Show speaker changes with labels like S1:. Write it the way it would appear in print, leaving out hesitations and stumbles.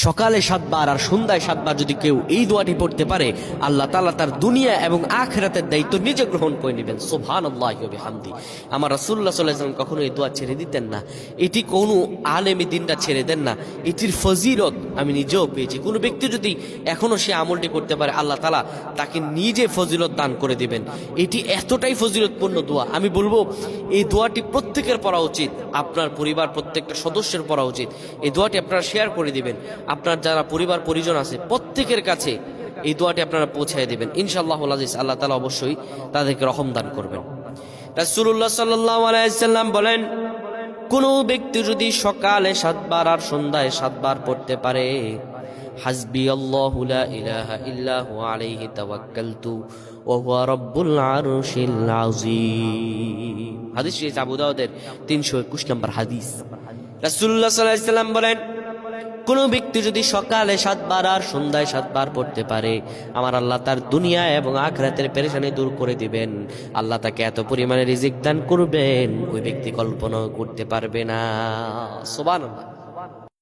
S1: সকালে 7 বার আর সন্ধ্যায় 7 বার যদি কেউ এই দোয়াটি পড়তে পারে, আল্লাহ তাআলা তার দুনিয়া এবং আখিরাতের দায়িত্ব নিজে গ্রহণ করে নেবেন। সুবহানাল্লাহি ওয়া বিহামদি। আমার রাসূলুল্লাহ সাল্লাল্লাহু আলাইহি ওয়াসাল্লাম কখনো এই দোয়া ছেড়ে দিতেন না। এটি কোনো আলেম দিনটা ছেড়ে দেন না। এটির ফজিলত আমি নিজেও পেয়েছি। কোনো ব্যক্তি যদি এখনো সে আমলটি করতে পারে, আল্লাহ তাআলা তাকে নিজে ফজিলত দান করে দিবেন। এটি এতটাই ফজিলতপূর্ণ দোয়া, আমি বলবো এই দোয়াটি প্রত্যেকের পড়া উচিত। আপনার পরিবার প্রত্যেকটা সদস্যের পড়া উচিত। এই দোয়াটি আপনারা শেয়ার করে দিবেন। আপনার যারা পরিবার পরিজন আছে প্রত্যেকের কাছে এই দোয়াটি আপনারা পৌঁছায় দিবেন। ইনশাআল্লাহুল আজিজ, আল্লাহ তাআলা অবশ্যই তাদেরকে রহম দান করবেন। রাসূলুল্লাহ সাল্লাল্লাহু আলাইহি ওয়াসাল্লাম বলেন, কোন ব্যক্তি যদি সকালে 7 বার আর সন্ধ্যায় 7 বার পড়তে পারে, হাসবি আল্লাহু লা ইলাহা ইল্লা হু আলাইহি তাওয়াক্কালতু ওয়া হুয়া রাব্বুল আরশিল আযীম। হাদিস আবু দাউদের 321 নম্বর হাদিস। রাসূলুল্লাহ সাল্লাল্লাহু আলাইহি ওয়াসাল্লাম বলেন, কোন ব্যক্তি যদি সকালে 7 বার আর সন্ধ্যায় 7 বার পড়তে পারে, আমার আল্লাহ তার দুনিয়া এবং আখিরাতের পেরেশানি দূর করে দিবেন। আল্লাহ তাকে এত পরিমাণে রিজিক দান করবেন ওই ব্যক্তি কল্পনা করতে পারবে না। সুবহানাল্লাহ।